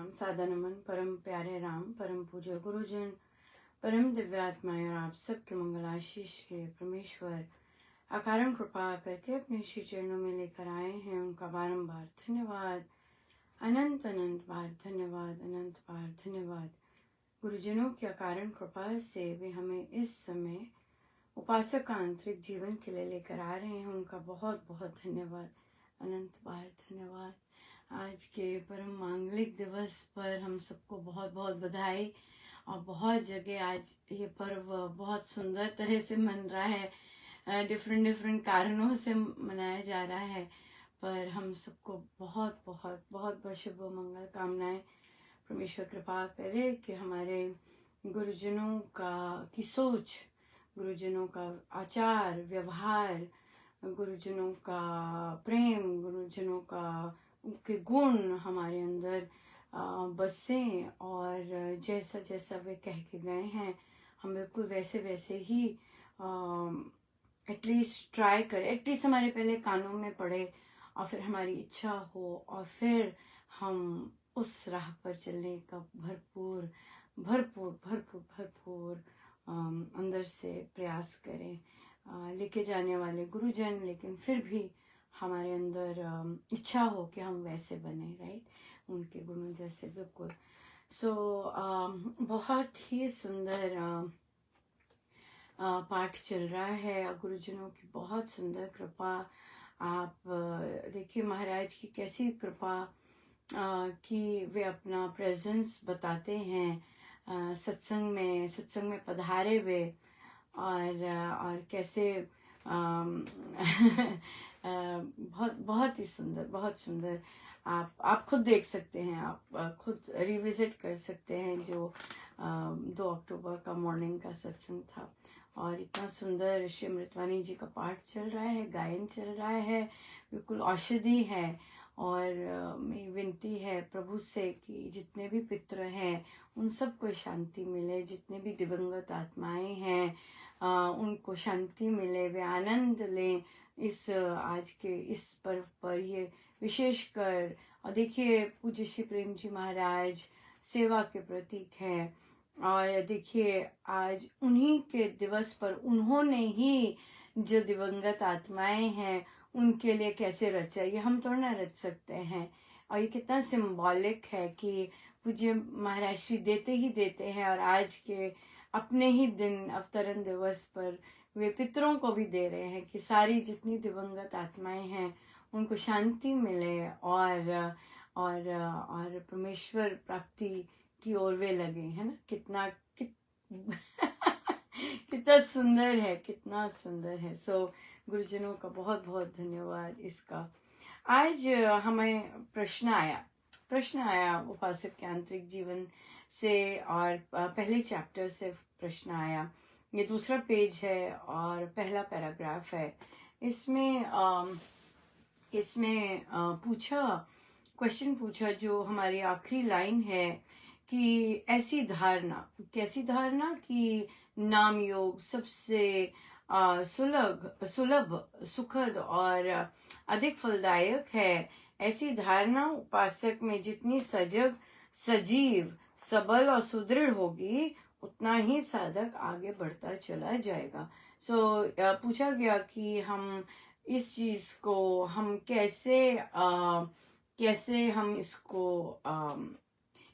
प्रणाम, सादा नमन परम प्यारे राम, परम पूज्य गुरुजन, परम दिव्यात्माएं और आप सबके मंगल आशीष के परमेश्वर अकारण कृपा करके अपने श्री चरणों में लेकर आए हैं। उनका बारंबार धन्यवाद, अनंत अनंत बार धन्यवाद, अनंत बार धन्यवाद। गुरुजनों की अकारण कृपा से वे हमें इस समय उपासक का आंतरिक जीवन के लिए लेकर आ रहे हैं। उनका बहुत बहुत धन्यवाद, अनंत बार धन्यवाद। आज के परम मांगलिक दिवस पर हम सबको बहुत बहुत बधाई। और बहुत जगह आज ये पर्व बहुत सुंदर तरह से मन रहा है, डिफरेंट कारणों से मनाया जा रहा है, पर हम सबको बहुत बहुत बहुत बहुत शुभ मंगल कामनाएं। परमेश्वर कृपा करे कि हमारे गुरुजनों की सोच, गुरुजनों का आचार व्यवहार, गुरुजनों का प्रेम, गुरुजनों के गुण हमारे अंदर बसें और जैसा जैसा वे कह के गए हैं हम बिल्कुल वैसे वैसे ही एटलीस्ट ट्राई करें, एटलीस्ट हमारे पहले कानों में पड़े और फिर हमारी इच्छा हो और फिर हम उस राह पर चलने का भरपूर भरपूर भरपूर भरपूर अंदर से प्रयास करें। लेके जाने वाले गुरुजन, लेकिन फिर भी हमारे अंदर इच्छा हो कि हम वैसे बने, राइट, उनके गुणों जैसे, बिल्कुल। सो बहुत ही सुंदर पाठ चल रहा है, गुरुजनों की बहुत सुंदर कृपा। आप देखिए महाराज की कैसी कृपा कि वे अपना प्रेजेंस बताते हैं सत्संग में पधारे हुए, और कैसे बहुत बहुत ही सुंदर, बहुत सुंदर। आप खुद देख सकते हैं, आप खुद रिविजिट कर सकते हैं जो 2 अक्टूबर का मॉर्निंग का सत्संग था। और इतना सुंदर श्री अमृतवाणी जी का पाठ चल रहा है, गायन चल रहा है, बिल्कुल औषधि है। और मेरी विनती है प्रभु से कि जितने भी पितृ हैं उन सबको शांति मिले, जितने भी दिवंगत आत्माएं हैं उनको शांति मिले, वे आनंद लें इस आज के इस पर्व पर। ये विशेषकर, और देखिए पूज्य श्री प्रेम जी महाराज सेवा के प्रतीक हैं, और देखिए आज उन्हीं के दिवस पर उन्होंने ही जो दिवंगत आत्माएं हैं उनके लिए कैसे रचा, ये हम थोड़ा ना रच सकते हैं। और ये कितना सिंबॉलिक है कि पूज्य महाराज श्री देते ही देते हैं, और आज के अपने ही दिन अवतरण दिवस पर वे पितरों को भी दे रहे हैं कि सारी जितनी दिवंगत आत्माएं हैं उनको शांति मिले और परमेश्वर प्राप्ति की ओर वे लगे, है ना। कितना सुंदर है, कितना सुंदर है। सो गुरुजनों का बहुत बहुत धन्यवाद इसका। आज हमें प्रश्न आया उपासक के आंतरिक जीवन से, और पहले चैप्टर से प्रश्न आया। ये दूसरा पेज है और पहला पैराग्राफ है। इसमें क्वेश्चन पूछा जो हमारी आखिरी लाइन है कि कैसी धारणा कि नाम योग सबसे सुलभ सुखद और अधिक फलदायक है। ऐसी धारणा उपासक में जितनी सजीव सबल और सुदृढ़ होगी उतना ही साधक आगे बढ़ता चला जाएगा। पूछा गया कि हम इस चीज को हम कैसे हम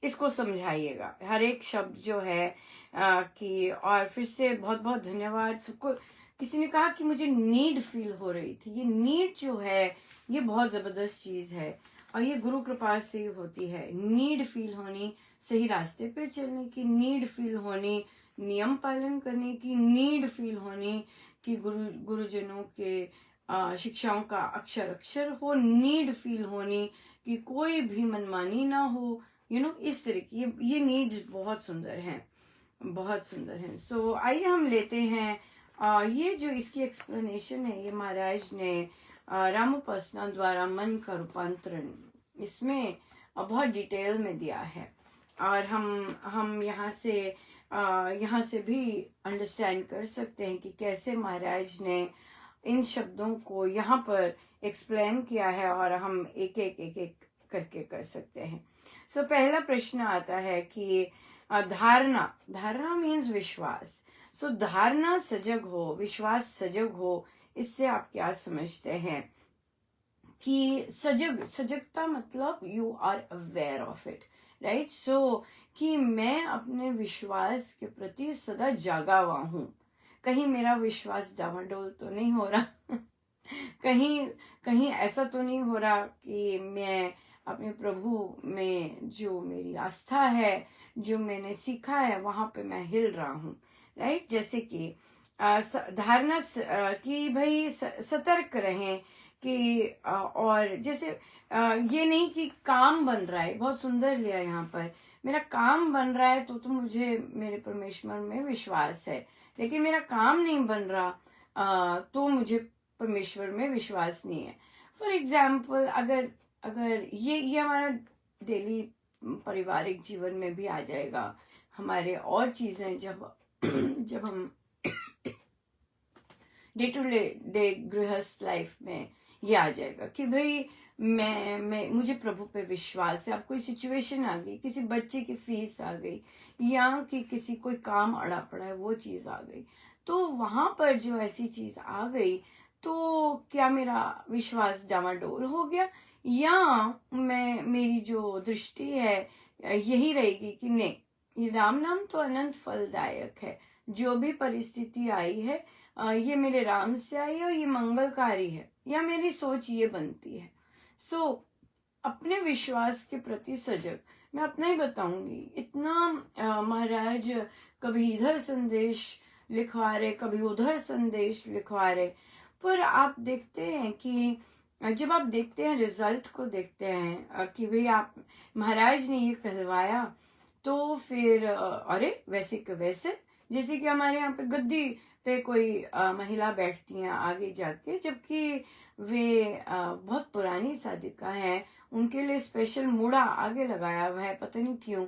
इसको समझाइएगा, हर एक शब्द जो है कि। और फिर से बहुत बहुत धन्यवाद सबको। किसी ने कहा कि मुझे नीड फील हो रही थी। ये नीड जो है ये बहुत जबरदस्त चीज है, और ये गुरु कृपा से होती है। नीड फील होनी, सही रास्ते पे चलने की नीड फील होनी, नियम पालन करने की नीड फील होनी, कि गुरुजनों के शिक्षाओं का अक्षर अक्षर हो, नीड फील होनी कि कोई भी मनमानी ना हो, इस तरह की ये नीड्स बहुत सुंदर हैं, बहुत सुंदर हैं। सो आइए हम लेते हैं ये जो इसकी एक्सप्लेनेशन है, ये महाराज ने रामोपासना द्वारा मन का रूपांतरण इसमें बहुत डिटेल में दिया है। और हम यहाँ से भी अंडरस्टैंड कर सकते हैं कि कैसे महाराज ने इन शब्दों को यहाँ पर एक्सप्लेन किया है, और हम एक एक करके कर सकते हैं। सो पहला प्रश्न आता है कि धारणा, धारणा मीन्स विश्वास। सो धारणा सजग हो, विश्वास सजग हो, इससे आप क्या समझते हैं कि सजगता मतलब you are aware of it, right. So कि मैं अपने विश्वास के प्रति सदा जागा हुआ हूं, कहीं मेरा विश्वास डावाडोल तो नहीं हो रहा कहीं कहीं ऐसा तो नहीं हो रहा कि मैं अपने प्रभु में जो मेरी आस्था है, जो मैंने सीखा है, वहां पे मैं हिल रहा हूँ, राइट। जैसे कि धारणा कि भाई सतर्क रहें कि और जैसे ये नहीं कि काम बन रहा है, बहुत सुंदर लिया यहाँ पर, मेरा काम बन रहा है तो मुझे मेरे परमेश्वर में विश्वास है, लेकिन मेरा काम नहीं बन रहा तो मुझे परमेश्वर में विश्वास नहीं है। फॉर एग्जाम्पल अगर अगर ये हमारा डेली पारिवारिक जीवन में भी आ जाएगा, हमारे और चीजें जब जब हम डे टू डे गृहस्थ लाइफ में ये आ जाएगा कि भाई मैं मुझे प्रभु पे विश्वास है। अब कोई सिचुएशन आ गई, किसी बच्चे की फीस आ गई, या कि किसी कोई काम अड़ा पड़ा है, वो चीज आ गई, तो वहां पर जो ऐसी चीज आ गई, तो क्या मेरा विश्वास डामाडोल हो गया, या मेरी जो दृष्टि है यही रहेगी कि नहीं, ये राम नाम तो अनंत फलदायक है, जो भी परिस्थिति आई है ये मेरे राम से आई है और ये मंगलकारी है, या मेरी सोच ये बनती है। सो अपने विश्वास के प्रति सजग, मैं अपना ही बताऊंगी, इतना महाराज कभी इधर संदेश लिखवा रहे, कभी उधर संदेश लिखवा रहे, पर आप देखते हैं कि जब आप देखते हैं रिजल्ट को देखते हैं कि भाई आप महाराज ने ये कहलवाया, तो फिर अरे वैसे के वैसे, जैसे कि हमारे यहाँ पे गद्दी पे कोई महिला बैठती हैं आगे जाके, जबकि वे बहुत पुरानी साधिका हैं, उनके लिए स्पेशल मूड़ा आगे लगाया हुआ है, पता नहीं क्यों,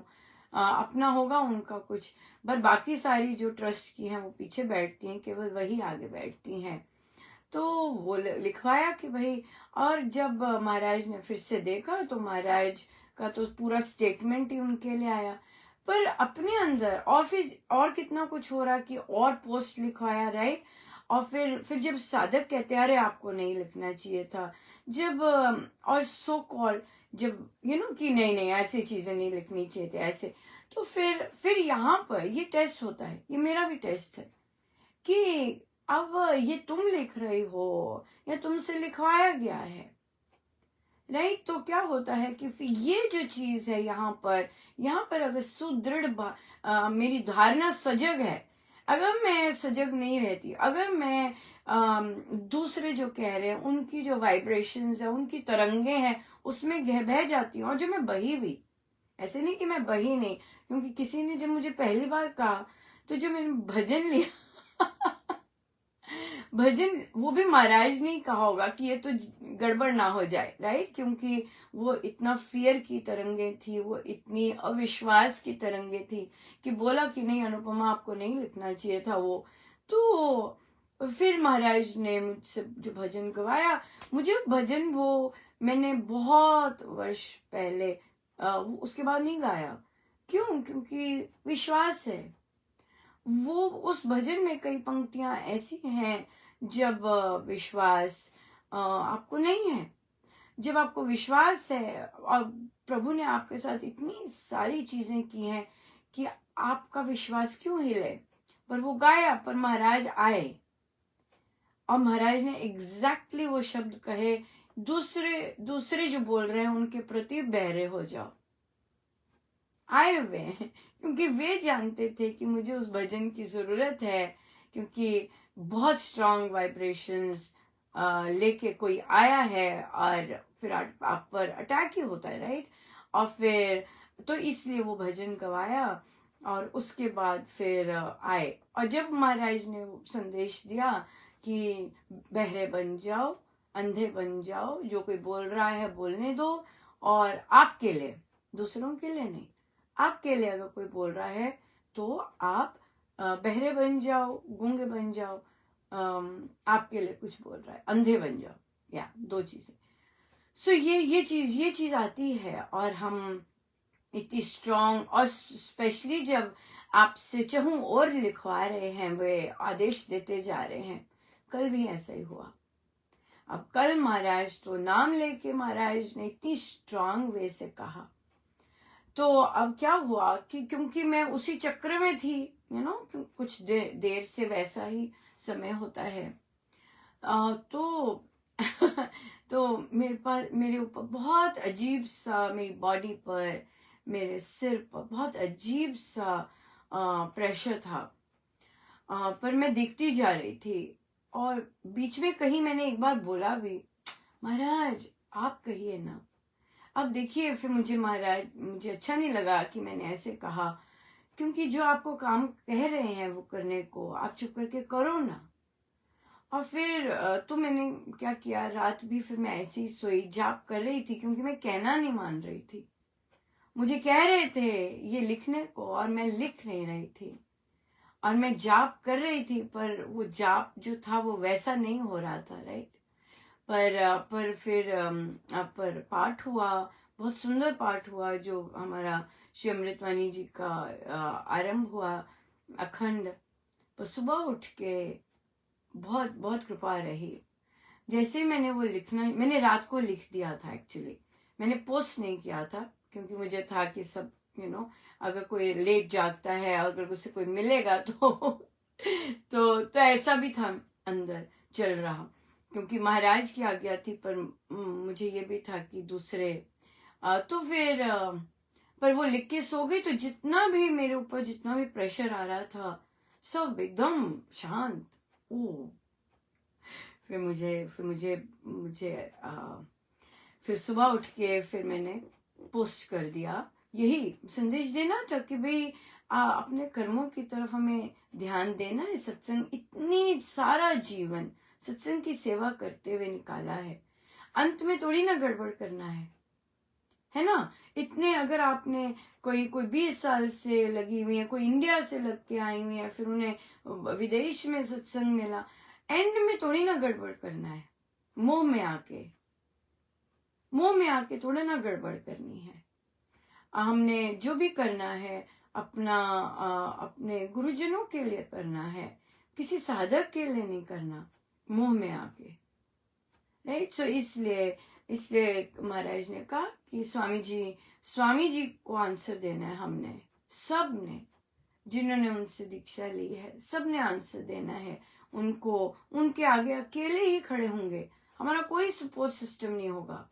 अपना होगा उनका कुछ, पर बाकी सारी जो ट्रस्ट की हैं वो पीछे बैठती हैं, केवल वही आगे बैठती हैं। तो वो लिखवाया कि भाई, और जब महाराज ने फिर से देखा तो महाराज का तो पूरा स्टेटमेंट ही उनके लिए आया, पर अपने अंदर और फिर और कितना कुछ हो रहा कि और पोस्ट लिखवाया, राइट। और फिर जब साधक कहते हैं अरे आपको नहीं लिखना चाहिए था, जब और सो कॉल जब कि नहीं नहीं ऐसी चीजें नहीं लिखनी चाहिए थी ऐसे, तो फिर यहाँ पर ये टेस्ट होता है, ये मेरा भी टेस्ट है कि अब ये तुम लिख रहे हो या तुमसे लिखवाया गया है, राइट। तो क्या होता है कि फिर ये जो चीज है यहाँ पर अगर सुदृढ़ मेरी धारणा सजग है, अगर मैं सजग नहीं रहती, अगर मैं दूसरे जो कह रहे हैं उनकी जो वाइब्रेशंस है, उनकी तरंगे हैं, उसमें बह जाती हूँ, और जो मैं बही भी, ऐसे नहीं कि मैं बही नहीं, क्योंकि किसी ने जब मुझे पहली बार कहा तो जो मैंने भजन लिया भजन वो भी महाराज ने कहा होगा कि ये तो गड़बड़ ना हो जाए, राइट, क्योंकि वो इतना फियर की तरंगे थी, वो इतनी अविश्वास की तरंगे थी कि बोला कि नहीं अनुपमा आपको नहीं लिखना चाहिए था वो। तो फिर महाराज ने मुझसे जो भजन गवाया, मुझे भजन वो मैंने बहुत वर्ष पहले उसके बाद नहीं गाया। क्यों? क्योंकि विश्वास है। वो उस भजन में कई पंक्तियां ऐसी हैं, जब विश्वास आपको नहीं है, जब आपको विश्वास है और प्रभु ने आपके साथ इतनी सारी चीजें की हैं कि आपका विश्वास क्यों हिले, पर वो गाया, पर महाराज आए और महाराज ने एग्जैक्टली वो शब्द कहे, दूसरे जो बोल रहे हैं उनके प्रति बहरे हो जाओ। आए हुए हैं क्योंकि वे जानते थे कि मुझे उस भजन की जरूरत है, क्योंकि बहुत स्ट्रांग वाइब्रेशंस लेके कोई आया है और फिर आप पर अटैक ही होता है, राइट। और फिर तो इसलिए वो भजन गवाया और उसके बाद फिर आए, और जब महाराज ने संदेश दिया कि बहरे बन जाओ, अंधे बन जाओ, जो कोई बोल रहा है बोलने दो, और आपके लिए, दूसरों के लिए नहीं, आपके लिए अगर कोई बोल रहा है तो आप बहरे बन जाओ, गूंगे बन जाओ, आपके लिए कुछ बोल रहा है अंधे बन जाओ, या दो चीजें। सो ये चीज आती है, और हम इतनी स्ट्रांग, और स्पेशली जब आपसे चहूं और लिखवा रहे हैं, वे आदेश देते जा रहे हैं। कल भी ऐसा ही हुआ। अब कल महाराज तो नाम लेके महाराज ने इतनी स्ट्रांग वे से कहा। तो अब क्या हुआ कि क्योंकि मैं उसी चक्र में थी, कुछ देर से वैसा ही समय होता है, तो तो मेरे ऊपर बहुत अजीब सा, मेरी बॉडी पर, मेरे सिर पर बहुत अजीब सा प्रेशर था। पर मैं देखती जा रही थी, और बीच में कहीं मैंने एक बार बोला भी, महाराज आप कहिए ना। अब देखिए, फिर मुझे अच्छा नहीं लगा कि मैंने ऐसे कहा, क्योंकि जो आपको काम कह रहे हैं वो करने को, आप चुप करके करो ना। और फिर तो मैंने क्या किया, रात भी फिर मैं ऐसे ही सोई, जाप कर रही थी, क्योंकि मैं कहना नहीं मान रही थी। मुझे कह रहे थे ये लिखने को, और मैं लिख नहीं रही थी, और मैं जाप कर रही थी, पर वो जाप जो था वो वैसा नहीं हो रहा था, राइट। पर फिर पर पाठ हुआ, बहुत सुंदर पाठ हुआ, जो हमारा श्री अमृतवाणी जी का आरंभ हुआ अखंड। पर सुबह उठ के बहुत बहुत कृपा रही। जैसे मैंने रात को लिख दिया था, एक्चुअली मैंने पोस्ट नहीं किया था, क्योंकि मुझे था कि सब अगर कोई लेट जागता है, अगर उसे कोई मिलेगा तो ऐसा भी था अंदर चल रहा, क्योंकि महाराज की आज्ञा थी, पर मुझे ये भी था कि दूसरे तो फिर पर वो लिख के सो गई, तो जितना भी मेरे ऊपर जितना भी प्रेशर आ रहा था सब एकदम शांत। ओ फिर फिर सुबह उठ के फिर मैंने पोस्ट कर दिया, यही संदेश देना था कि भाई अपने कर्मों की तरफ हमें ध्यान देना है। सत्संग, इतनी सारा जीवन सत्संग की सेवा करते हुए निकाला है, अंत में थोड़ी ना गड़बड़ करना है ना। इतने, अगर आपने कोई 20 साल से लगी हुई है, कोई इंडिया से लग के आई हुई है, फिर उन्हें विदेश में सत्संग मिला, एंड में थोड़ी ना गड़बड़ करना है। मोह में आके थोड़ा ना गड़बड़ करनी है। हमने जो भी करना है अपने गुरुजनों के लिए करना है, किसी साधक के लिए नहीं करना मोह में आके, राइट। सो इसलिए महाराज ने कहा कि स्वामी जी को आंसर देना है। हमने सब ने, जिन्होंने उनसे दीक्षा ली है, सब ने आंसर देना है उनको। उनके आगे अकेले ही खड़े होंगे, हमारा कोई सपोर्ट सिस्टम नहीं होगा,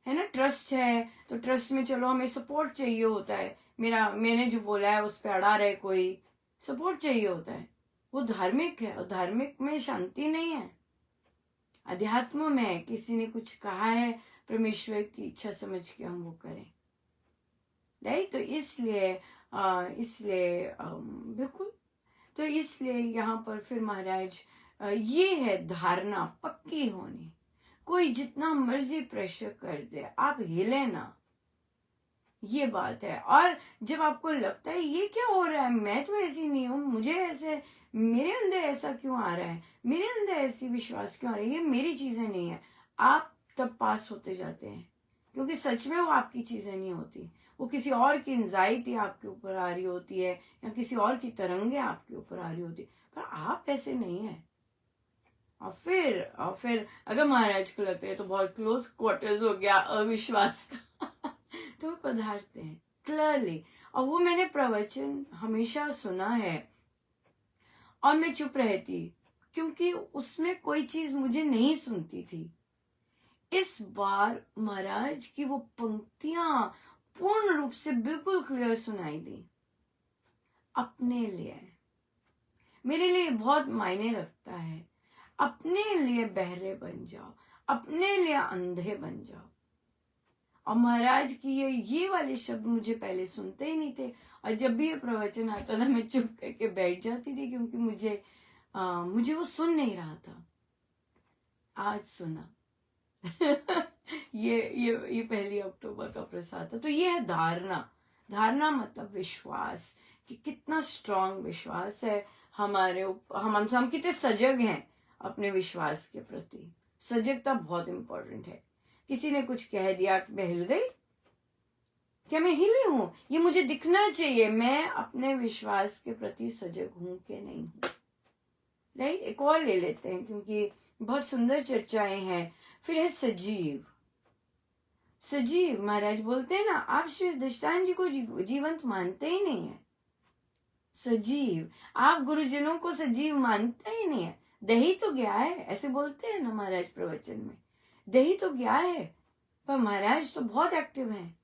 है ना। ट्रस्ट है तो ट्रस्ट में चलो हमें सपोर्ट चाहिए होता है। मैंने जो बोला है उस पर अड़ा रहे, कोई सपोर्ट चाहिए होता है। वो धार्मिक है, और धार्मिक में शांति नहीं है। अध्यात्म में किसी ने कुछ कहा है, परमेश्वर की इच्छा समझ के हम वो करें, राइट। तो इसलिए बिल्कुल, तो इसलिए यहाँ पर फिर महाराज ये है धारणा पक्की होनी। कोई जितना मर्जी प्रेशर कर दे, आप हिले ना, ये बात है। और जब आपको लगता है ये क्या हो रहा है, मैं तो ऐसी नहीं हूं, मुझे ऐसे, मेरे अंदर ऐसा क्यों आ रहा है, मेरे अंदर ऐसी विश्वास क्यों आ रही है, ये मेरी चीजें नहीं है, आप तब पास होते जाते हैं। क्योंकि सच में वो आपकी चीजें नहीं होती, वो किसी और की एंजाइटी आपके ऊपर आ रही होती है, या किसी और की तरंगे आपके ऊपर आ रही होती है, पर आप ऐसे नहीं है। और फिर अगर महाराज को लगता है तो बहुत क्लोज क्वार्टर्स हो गया अविश्वास का तो वो पधारते हैं क्लियरली। और वो मैंने प्रवचन हमेशा सुना है, और मैं चुप रहती, क्योंकि उसमें कोई चीज मुझे नहीं सुनती थी। इस बार महाराज की वो पंक्तियां पूर्ण रूप से बिल्कुल क्लियर सुनाई दी। अपने लिए, मेरे लिए बहुत मायने रखता है। अपने लिए बहरे बन जाओ, अपने लिए अंधे बन जाओ। और महाराज की ये वाले शब्द मुझे पहले सुनते ही नहीं थे, और जब भी ये प्रवचन आता था मैं चुप करके बैठ जाती थी, क्योंकि मुझे वो सुन नहीं रहा था। आज सुना ये 1 अक्टूबर का प्रसाद था। तो ये है धारणा मतलब विश्वास, कि कितना स्ट्रांग विश्वास है हमारे ऊपर, हम कितने सजग हैं अपने विश्वास के प्रति। सजगता बहुत इंपॉर्टेंट है। किसी ने कुछ कह दिया, मैं हिल गई, क्या मैं हिली हूं? ये मुझे दिखना चाहिए मैं अपने विश्वास के प्रति सजग हूं कि नहीं हूं। राइट, एक और ले लेते हैं क्योंकि बहुत सुंदर चर्चाएं हैं। फिर है सजीव। सजीव, महाराज बोलते हैं ना, आप श्री दृष्टान जी को जीवंत मानते ही नहीं है। सजीव, आप गुरुजनों को सजीव मानते ही नहीं है। दही तो गया है, ऐसे बोलते हैं ना महाराज प्रवचन में, दही तो गया है, पर महाराज तो बहुत एक्टिव हैं,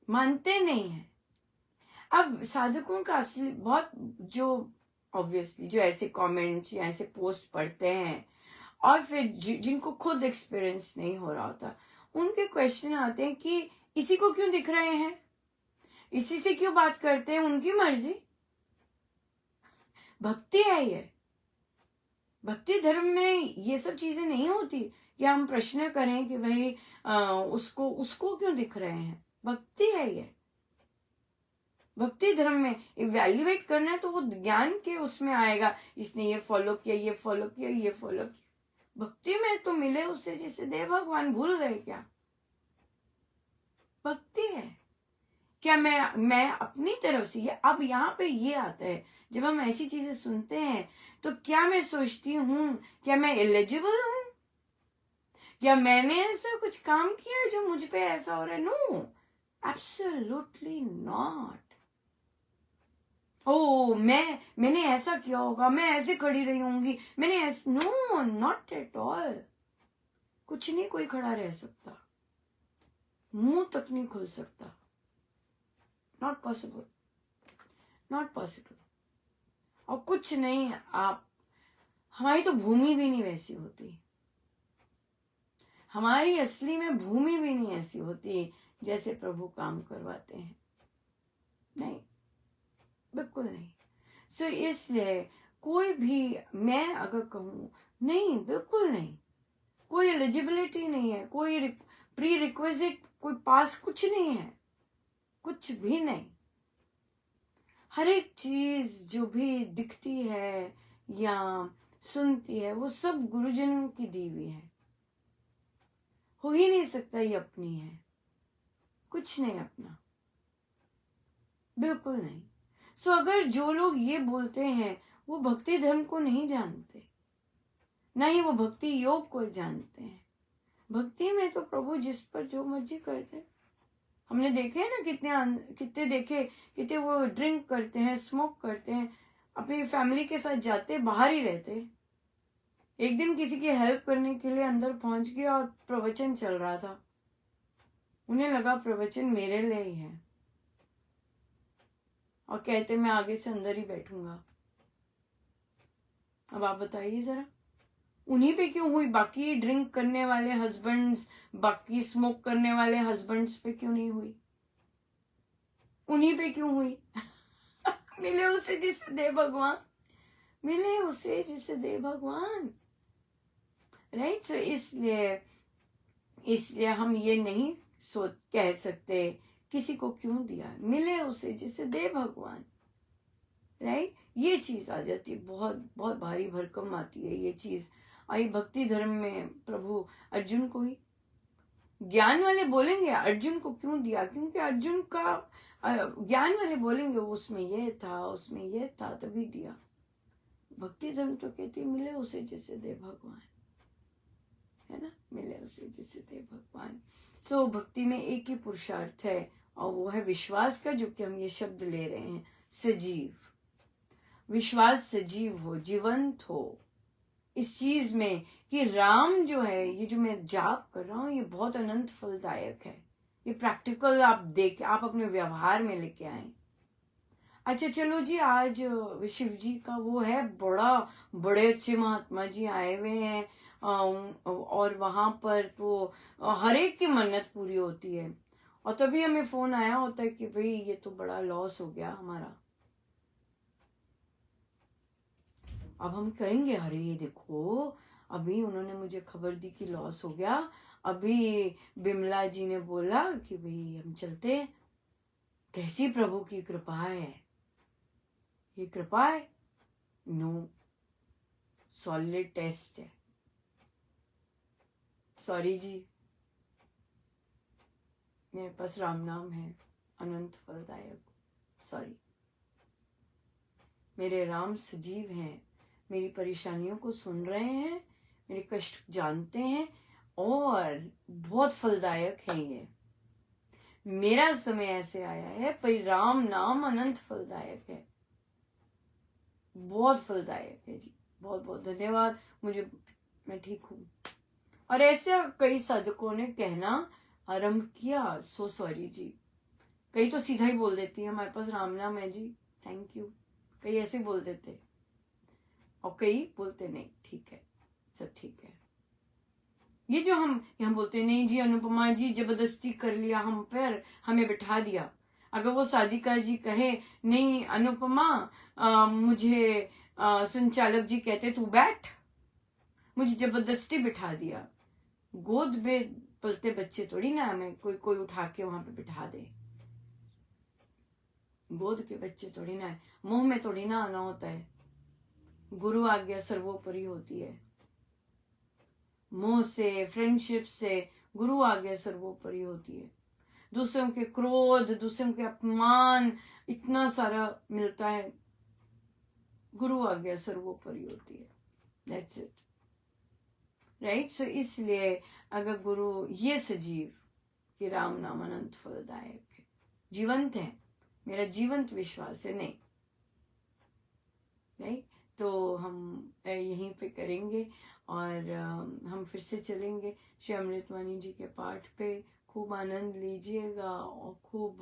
मानते नहीं है। अब साधकों का असली बहुत जो ऑब्वियसली जो ऐसे कमेंट्स या ऐसे पोस्ट पढ़ते हैं और फिर जिनको खुद एक्सपीरियंस नहीं हो रहा होता, उनके क्वेश्चन आते हैं कि इसी को क्यों दिख रहे हैं, इसी से क्यों बात करते हैं, उनकी मर्जी। भक्ति है ये, भक्ति धर्म में ये सब चीजें नहीं होती कि हम प्रश्न करें कि भाई उसको क्यों दिख रहे हैं। भक्ति है ये। भक्ति धर्म में इवैल्यूएट करना है तो वो ज्ञान के उसमें आएगा, इसने ये फॉलो किया, ये फॉलो किया, ये फॉलो किया। भक्ति में तो मिले उससे जिसे दे भगवान, भूल गए क्या? भक्ति है। क्या मैं अपनी तरफ से ये, अब यहाँ पे ये आता है, जब हम ऐसी चीजें सुनते हैं तो क्या मैं सोचती हूँ क्या मैं एलिजिबल हूँ, क्या मैंने ऐसा कुछ काम किया है जो मुझ पे ऐसा हो रहा है? No, absolutely not. ओ मैंने ऐसा किया होगा, मैं ऐसे खड़ी रही होंगी, मैंने ऐसे, नो, नॉट एट ऑल। कुछ नहीं कोई खड़ा रह सकता, मुंह तक नहीं खुल सकता। Not possible, not possible. और कुछ नहीं, आप, हमारी तो भूमि भी नहीं वैसी होती, हमारी असली में भूमि भी नहीं ऐसी होती जैसे प्रभु काम करवाते हैं। नहीं, बिल्कुल नहीं। सो इसलिए कोई भी, मैं अगर कहूं नहीं, बिल्कुल नहीं, कोई एलिजिबिलिटी नहीं है, कोई प्री रिक्विजिट, कोई पास, कुछ नहीं है, कुछ भी नहीं। हर एक चीज जो भी दिखती है या सुनती है वो सब गुरुजनों की दी हुई है, हो ही नहीं सकता ये अपनी है, कुछ नहीं अपना, बिल्कुल नहीं। सो अगर जो लोग ये बोलते हैं वो भक्ति धर्म को नहीं जानते, ना ही वो भक्ति योग को जानते हैं। भक्ति में तो प्रभु जिस पर जो मर्जी करते, हमने देखे ना कितने देखे, कितने वो ड्रिंक करते हैं, स्मोक करते हैं, अपनी फैमिली के साथ जाते, बाहर ही रहते। एक दिन किसी की हेल्प करने के लिए अंदर पहुंच गए और प्रवचन चल रहा था, उन्हें लगा प्रवचन मेरे लिए ही है, और कहते मैं आगे से अंदर ही बैठूंगा। अब आप बताइए जरा, उन्हीं पे क्यों हुई? बाकी ड्रिंक करने वाले हस्बैंड्स, बाकी स्मोक करने वाले हस्बैंड्स पे क्यों नहीं हुई? उन्हीं पे क्यों हुई? मिले उसे जिसे दे भगवान, मिले उसे जिसे दे भगवान। राइट, सो इसलिए हम ये नहीं सोच कह सकते किसी को क्यों दिया, मिले उसे जिसे दे भगवान। राइट, ये चीज आ जाती है, बहुत बहुत भारी भरकम आती है ये चीज। आई भक्ति धर्म में प्रभु अर्जुन को ही, ज्ञान वाले बोलेंगे अर्जुन को क्यों दिया, क्योंकि अर्जुन का ज्ञान वाले बोलेंगे उसमें ये था, उसमें ये था, तभी दिया। भक्ति धर्म तो कहती मिले उसे जिसे दे भगवान, है ना, मिले उसे जिसे दे भगवान। सो भक्ति में एक ही पुरुषार्थ है और वो है विश्वास का, जो कि हम ये शब्द ले रहे हैं, सजीव। विश्वास सजीव हो, जीवंत हो इस चीज में कि राम जो है, ये जो मैं जाप कर रहा हूं, ये बहुत अनंत फलदायक है। ये प्रैक्टिकल आप देख, आप अपने व्यवहार में लेके आए। अच्छा चलो जी, आज शिव जी का वो है, बड़े अच्छे महात्मा जी आए हुए हैं, और वहां पर तो हर एक की मन्नत पूरी होती है, और तभी हमें फोन आया होता है कि भाई ये तो बड़ा लॉस हो गया हमारा। अब हम कहेंगे अरे देखो, अभी उन्होंने मुझे खबर दी कि लॉस हो गया, अभी बिमला जी ने बोला कि भाई हम चलते हैं। कैसी प्रभु की कृपा है, ये कृपा है? नो, सॉलिड टेस्ट है। सॉरी जी, मेरे पास राम नाम है, अनंत फलदायक। सॉरी, मेरे राम सजीव हैं, मेरी परेशानियों को सुन रहे हैं, मेरे कष्ट जानते हैं और बहुत फलदायक है। ये मेरा समय ऐसे आया है, पर राम नाम अनंत फलदायक है, बहुत फलदायक है जी। बहुत बहुत धन्यवाद। मैं ठीक हूँ। और ऐसे कई साधकों ने कहना आरंभ किया, सो सॉरी जी। कई तो सीधा ही बोल देती है हमारे पास राम नाम है जी, थैंक यू। कई ऐसे बोल देते और कई बोलते नहीं, ठीक है, सब ठीक है। ये जो हम यहाँ बोलते नहीं जी, अनुपमा जी जबरदस्ती कर लिया हम पर, हमें बिठा दिया। अगर वो साधिका जी कहे नहीं अनुपमा, मुझे संचालक जी कहते तू बैठ, मुझे जबरदस्ती बिठा दिया। गोद में पलते बच्चे थोड़ी ना हमें कोई उठा के वहां पे बिठा दे। गोद के बच्चे थोड़ी ना है, मुंह में थोड़ी ना आना होता है। गुरु आज्ञा सर्वोपरि होती है। मोह से, फ्रेंडशिप से गुरु आज्ञा सर्वोपरि होती है। दूसरों के क्रोध, दूसरों के अपमान, इतना सारा मिलता है, गुरु आज्ञा सर्वोपरि होती है। That's it, right. सो इसलिए अगर गुरु ये सजीव कि राम नाम अनंत फलदायक है, जीवंत है, मेरा जीवंत विश्वास है, नहीं राइट। तो हम यहीं पे करेंगे और हम फिर से चलेंगे श्री अमृतवाणी जी के पाठ पे। खूब आनंद लीजिएगा और खूब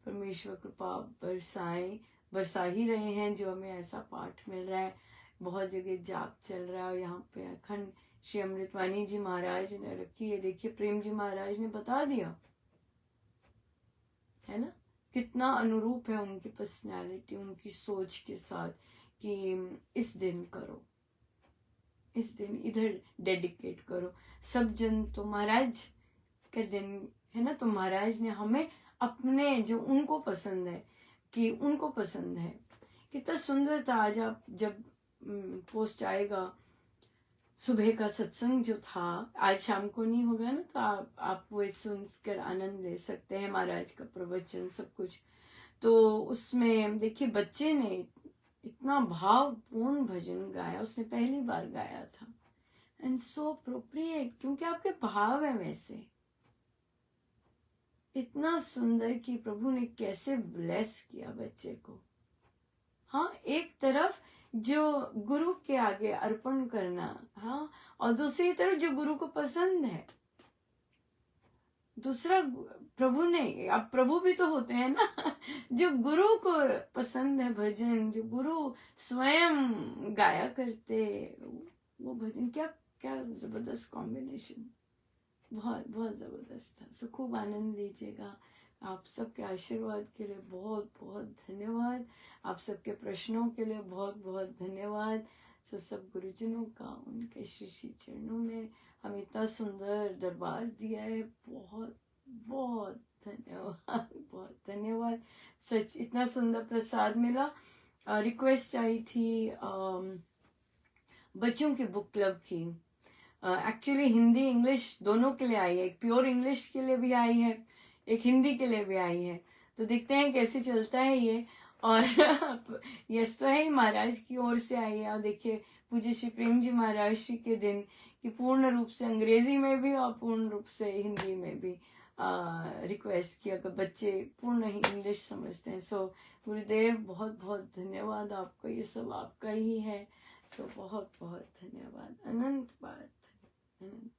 परमेश्वर कृपा बरसा ही रहे हैं जो हमें ऐसा पाठ मिल रहा है। बहुत जगह जाप चल रहा है, यहाँ पे अखंड श्री अमृतवाणी जी महाराज ने रखी है। देखिए प्रेम जी महाराज ने बता दिया है ना, कितना अनुरूप है उनकी पर्सनालिटी, उनकी सोच के साथ कि इस दिन करो, इस दिन इधर डेडिकेट करो। सब जन तो महाराज का दिन है ना, तो महाराज ने हमें अपने जो उनको पसंद है कि उनको पसंद है। कितना सुंदर था। आज आप जब पोस्ट आएगा, सुबह का सत्संग जो था, आज शाम को नहीं होगा ना, तो आप वो सुनकर आनंद ले सकते हैं, महाराज का प्रवचन सब कुछ। तो उसमें देखिए बच्चे ने इतना भावपूर्ण भजन गाया, उसने पहली बार गाया था, एंड सो अप्रोप्रिएट, क्योंकि आपके भाव है वैसे। इतना सुंदर कि प्रभु ने कैसे ब्लेस किया बच्चे को। हाँ, एक तरफ जो गुरु के आगे अर्पण करना, हाँ, और दूसरी तरफ जो गुरु को पसंद है। दूसरा प्रभु नहीं, अब प्रभु भी तो होते हैं ना जो गुरु को पसंद है भजन, जो गुरु स्वयं गाया करते वो भजन, क्या क्या जबरदस्त कॉम्बिनेशन, बहुत बहुत जबरदस्त था। सो खूब आनंद लीजिएगा। आप सबके आशीर्वाद के लिए बहुत बहुत धन्यवाद, आप सबके प्रश्नों के लिए बहुत बहुत धन्यवाद। सो सब गुरुजनों का उनके श्री चरणों में हमें इतना सुंदर दरबार दिया है, बहुत बहुत धन्यवाद, बहुत धन्यवाद। सच इतना सुंदर प्रसाद मिला। रिक्वेस्ट आई थी बच्चों की बुक क्लब की। एक्चुअली हिंदी इंग्लिश दोनों के लिए आई है, एक प्योर इंग्लिश के लिए भी आई है, एक हिंदी के लिए भी आई है। तो देखते हैं कैसे चलता है ये। और यस तो है ही, महाराज की ओर से आई है। और देखिए पूज्य श्री प्रेम जी महाराज श्री के दिन कि पूर्ण रूप से अंग्रेजी में भी और पूर्ण रूप से हिंदी में भी रिक्वेस्ट किया कि बच्चे पूर्ण ही इंग्लिश समझते हैं। सो गुरुदेव बहुत बहुत धन्यवाद आपको, ये सब आपका ही है। सो बहुत बहुत धन्यवाद, अनंत बार धन्यवाद।